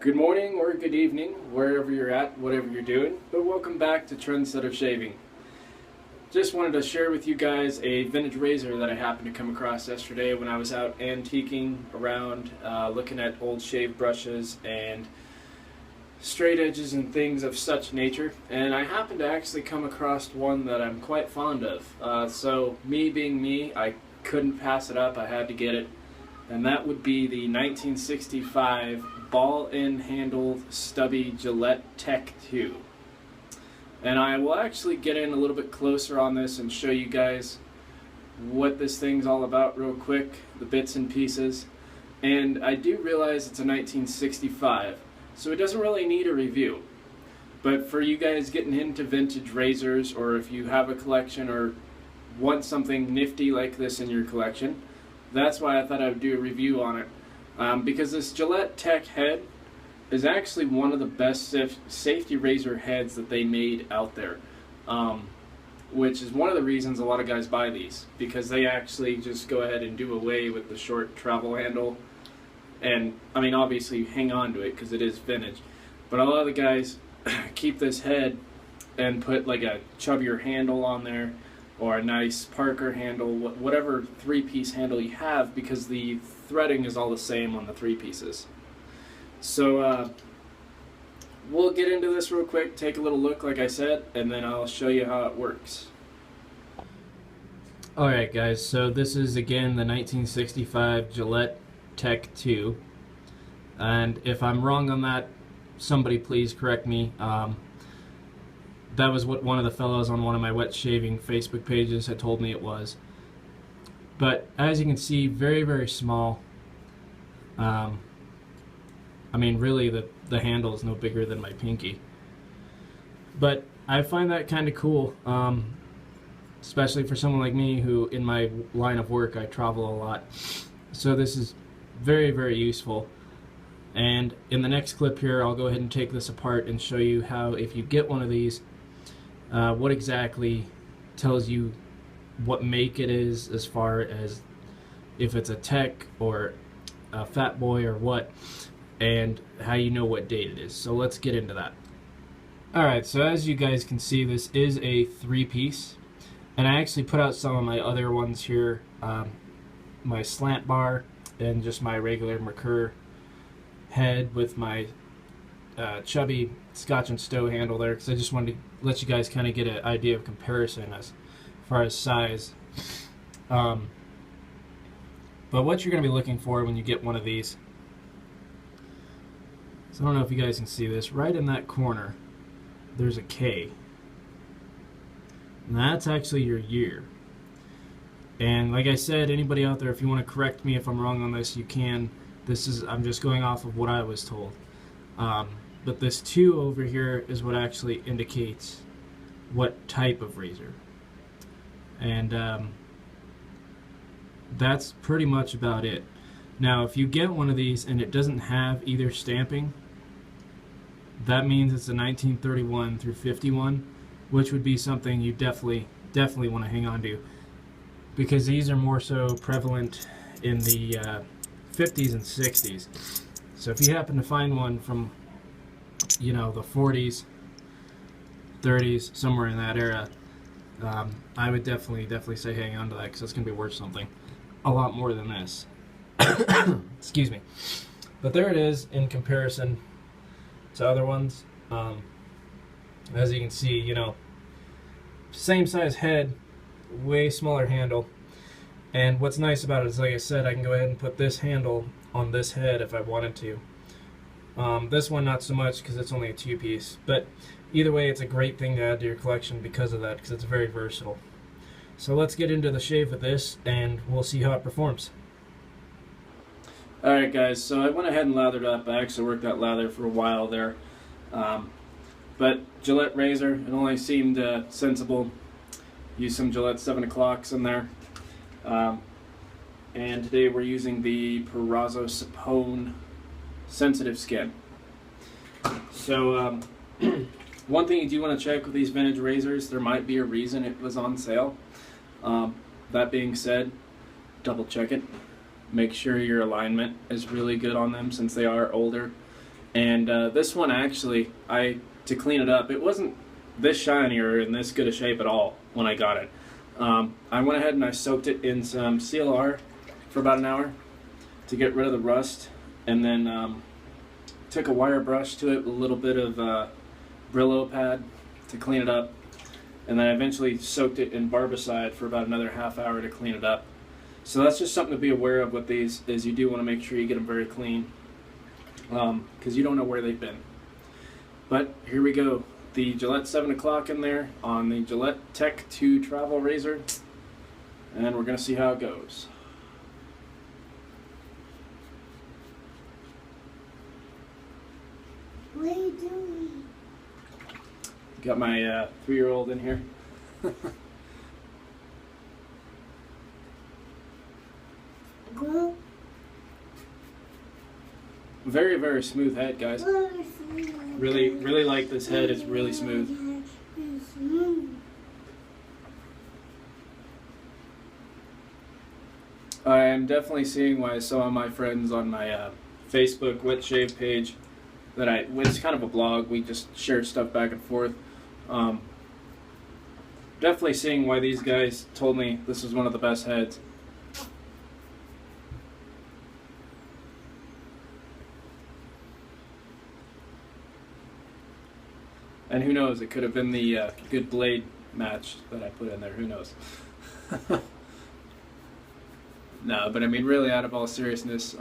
Good morning or good evening, wherever you're at, whatever you're doing, but welcome back to Trendsetter Shaving. Just wanted to share with you guys a vintage razor that I happened to come across yesterday when I was out antiquing around, looking at old shave brushes and straight edges and things of such nature, and I happened to actually come across one that I'm quite fond of. So me being me, I couldn't pass it up, I had to get it, and that would be the 1965 ball-end handled stubby Gillette Tech 2. And I will actually get in a little bit closer on this and show you guys what this thing's all about real quick, the bits and pieces. And I do realize it's a 1965, so it doesn't really need a review. But for you guys getting into vintage razors, or if you have a collection or want something nifty like this in your collection, that's why I thought I would do a review on it. Because this Gillette Tech head is actually one of the best safety razor heads that they made out there, which is one of the reasons a lot of guys buy these, because they actually just go ahead and do away with the short travel handle. And I mean, obviously you hang on to it because it is vintage, but a lot of the guys keep this head and put like a chubbier handle on there, or a nice Parker handle, whatever three-piece handle you have, because the threading is all the same on the three pieces. So we'll get into this real quick, take a little look like I said, and then I'll show you how it works. Alright guys, so this is again the 1965 Gillette Tech 2, and if I'm wrong on that, somebody please correct me. That was what one of the fellows on one of my wet shaving Facebook pages had told me it was. But as you can see, very, very small. I mean, really, the handle is no bigger than my pinky. But I find that kind of cool, especially for someone like me who, in my line of work, I travel a lot. So this is very, very useful. And in the next clip here, I'll go ahead and take this apart and show you how, if you get one of these, what exactly tells you what make it is, as far as if it's a Tech or a Fat Boy or what, and how you know what date it is. So let's get into that. Alright, so as you guys can see, this is a three-piece, and I actually put out some of my other ones here, my slant bar and just my regular Merkur head with my chubby Scotch and Stow handle there, because I just wanted to let you guys kind of get an idea of comparison as far as size. But what you're going to be looking for when you get one of these, so I don't know if you guys can see this, right in that corner there's a K, and that's actually your year. And like I said, anybody out there, if you want to correct me if I'm wrong on this, you can. I'm just going off of what I was told. But this 2 over here is what actually indicates what type of razor. And that's pretty much about it. Now, if you get one of these and it doesn't have either stamping, that means it's a 1931 through 51, which would be something you definitely want to hang on to, because these are more so prevalent in the 50s and 60s. So if you happen to find one from, you know, the 40s, 30s, somewhere in that era, I would definitely say hang on to that, because that's going to be worth something. A lot more than this. Excuse me. But there it is in comparison to other ones. As you can see, you know, same size head, way smaller handle. And what's nice about it is, like I said, I can go ahead and put this handle on this head if I wanted to. This one not so much, because it's only a 2-piece, but either way, it's a great thing to add to your collection because of that, because it's very versatile. So let's get into the shave with this, and we'll see how it performs. Alright guys, so I went ahead and lathered up. I actually worked that lather for a while there. But Gillette razor, it only seemed sensible. Use some Gillette 7 o'clocks in there. And today we're using the Perazzo Sapone sensitive skin. So one thing you do want to check with these vintage razors, there might be a reason it was on sale. That being said, double check it. Make sure your alignment is really good on them, since they are older. And this one actually, to clean it up, it wasn't this shiny or in this good a shape at all when I got it. I went ahead and I soaked it in some CLR for about an hour to get rid of the rust, and then took a wire brush to it with a little bit of Brillo pad to clean it up, and then I eventually soaked it in barbicide for about another half hour to clean it up. So that's just something to be aware of with these, is you do want to make sure you get them very clean, because you don't know where they've been. But here we go. The Gillette 7 o'clock in there on the Gillette Tech 2 travel razor, and we're going to see how it goes. What are you doing? Got my 3-year-old in here. Go. Very, very smooth head, guys. Really, really like this head. It's really smooth. I am definitely seeing why some of my friends on my Facebook Wet Shave page, it's kind of a blog, we just share stuff back and forth. Definitely seeing why these guys told me this was one of the best heads. And who knows, it could have been the good blade match that I put in there, who knows. No, but I mean, really, out of all seriousness,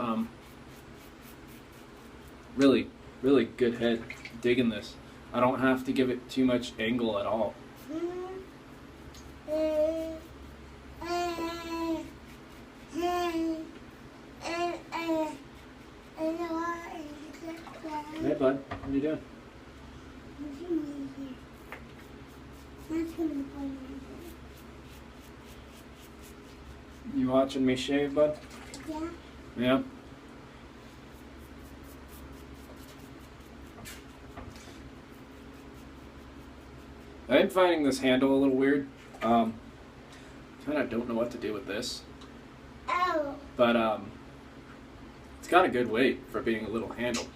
really, really good head. Digging this. I don't have to give it too much angle at all. Hey, bud, what are you doing? You watching me shave, bud? Yeah. Yeah. I'm finding this handle a little weird. Kind of don't know what to do with this. Oh. But it's got a good weight for being a little handle.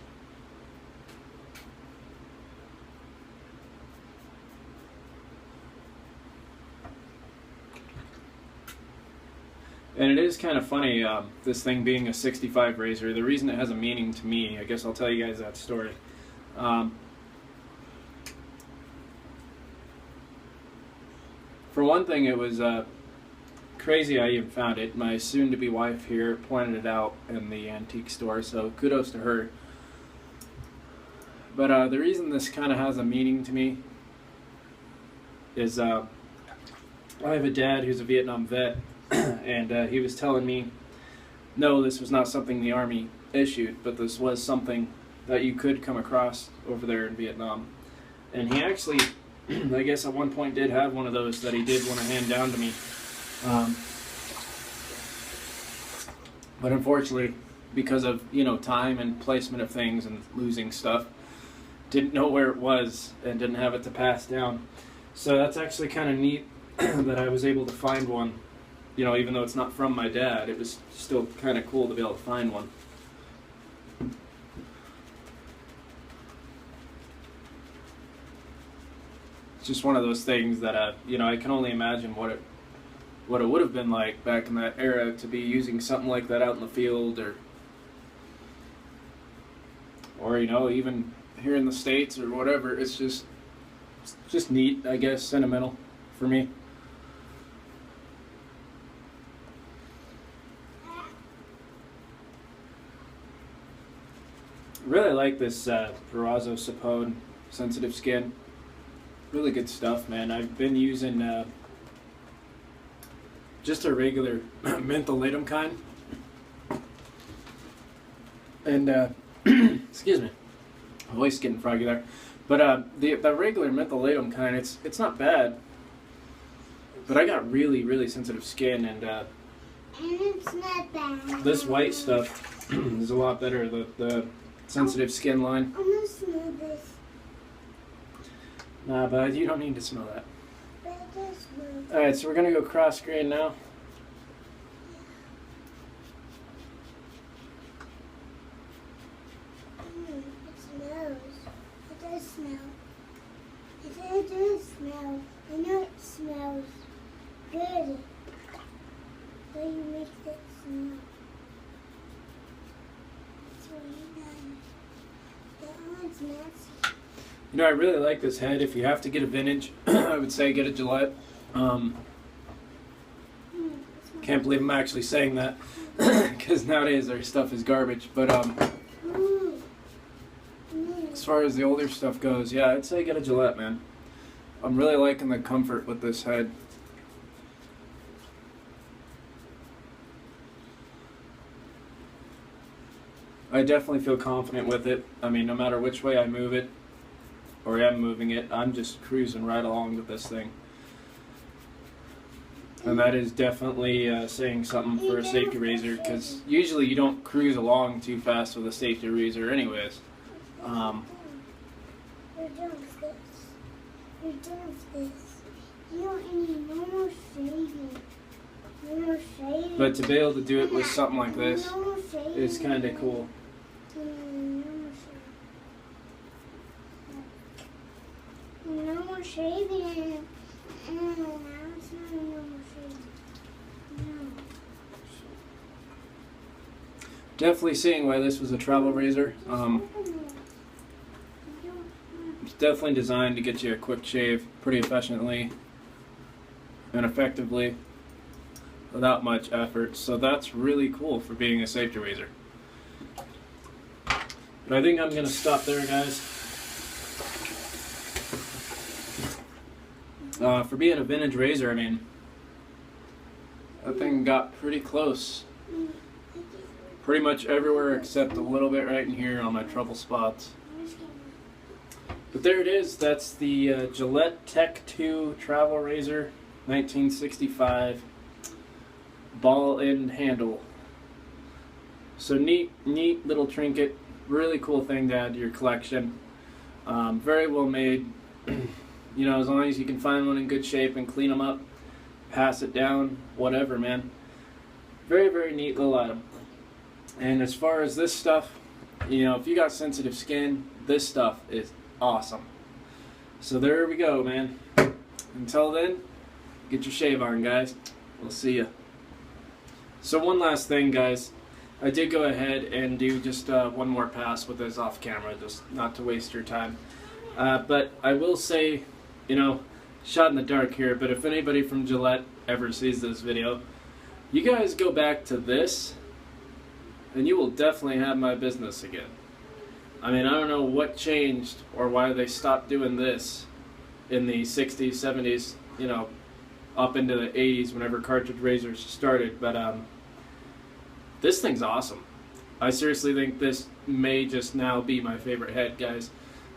And it is kind of funny, this thing being a 65 razor. The reason it has a meaning to me, I guess I'll tell you guys that story. For one thing, it was crazy I even found it. My soon-to-be wife here pointed it out in the antique store, so kudos to her. But the reason this kind of has a meaning to me is I have a dad who's a Vietnam vet, and he was telling me, no, this was not something the Army issued, but this was something that you could come across over there in Vietnam. And he actually, I guess at one point did have one of those that he did want to hand down to me. But unfortunately, because of, time and placement of things and losing stuff, didn't know where it was and didn't have it to pass down. So that's actually kind of neat that I was able to find one. Even though it's not from my dad, it was still kind of cool to be able to find one. It's just one of those things that, I can only imagine what it would have been like back in that era to be using something like that out in the field, or even here in the States or whatever. It's just neat, I guess, sentimental for me. Really like this Perazzo Sapone sensitive skin. Really good stuff, man. I've been using just a regular mentholatum kind. And, excuse me, my voice getting froggy there. But the regular mentholatum kind, it's not bad. But I got really, really sensitive skin, and it's not bad. This white stuff is a lot better. The sensitive skin line. I'm gonna smell this. Nah, bud, you don't need to smell that. But I just smell. Alright, so we're gonna go cross grain now. It's it's messy. You know, I really like this head. If you have to get a vintage, I would say get a Gillette. Can't believe I'm actually saying that, because nowadays their stuff is garbage. But as far as the older stuff goes, yeah, I'd say get a Gillette, man. I'm really liking the comfort with this head. I definitely feel confident with it. I mean, no matter which way I move it, or am moving it, I'm just cruising right along with this thing. And that is definitely saying something for a safety razor, because usually you don't cruise along too fast with a safety razor anyways. You're doing this. You're doing this. You don't need no more shaving. No more shaving. But to be able to do it with something like this No more shaving. is kind of cool. No more shaving. No, it's not no more shaving. No. Definitely seeing why this was a travel razor. It's definitely designed to get you a quick shave pretty efficiently and effectively without much effort. So that's really cool for being a safety razor. But I think I'm going to stop there, guys. For being a vintage razor, I mean, that thing got pretty close. Pretty much everywhere except a little bit right in here on my trouble spots. But there it is. That's the Gillette Tech 2 Travel Razor, 1965, ball end handle. So neat little trinket. Really cool thing to add to your collection. Very well made. You know, as long as you can find one in good shape and clean them up, pass it down, whatever, man. Very, very neat little item. And as far as this stuff, you know, if you got sensitive skin, this stuff is awesome. So there we go, man. Until then, get your shave on, guys. We'll see ya. So one last thing, guys. I did go ahead and do just one more pass with this off camera, just not to waste your time. But I will say, you know, shot in the dark here, but if anybody from Gillette ever sees this video, you guys go back to this, and you will definitely have my business again. I mean, I don't know what changed or why they stopped doing this in the 60s, 70s, you know, up into the 80s whenever cartridge razors started, but this thing's awesome. I seriously think this may just now be my favorite head, guys.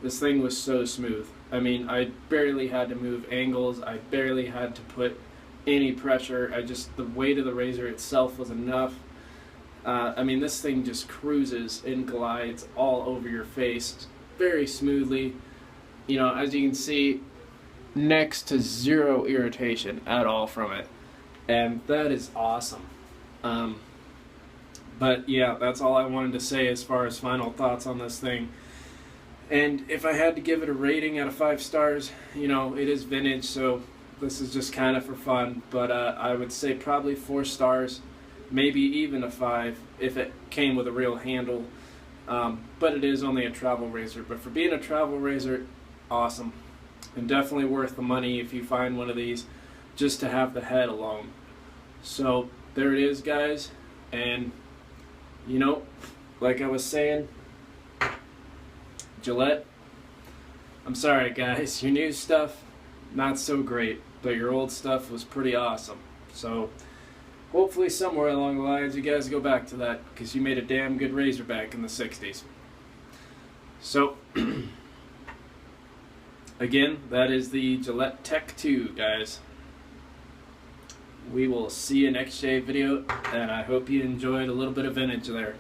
This thing was so smooth. I mean, I barely had to move angles. I barely had to put any pressure. The weight of the razor itself was enough. I mean, this thing just cruises and glides all over your face very smoothly. You know, as you can see, next to zero irritation at all from it. And that is awesome. But yeah, that's all I wanted to say as far as final thoughts on this thing. And if I had to give it a rating out of 5 stars, you know, it is vintage, so this is just kind of for fun. But I would say probably 4 stars, maybe even a 5 if it came with a real handle. But it is only a travel razor. But for being a travel razor, awesome. And definitely worth the money if you find one of these, just to have the head alone. So there it is, guys. And you know, like I was saying, Gillette, I'm sorry guys, your new stuff, not so great, but your old stuff was pretty awesome. So hopefully somewhere along the lines you guys go back to that, because you made a damn good razor back in the 60s. So again, that is the Gillette Tech 2, guys. We will see you next shave video, and I hope you enjoyed a little bit of vintage there.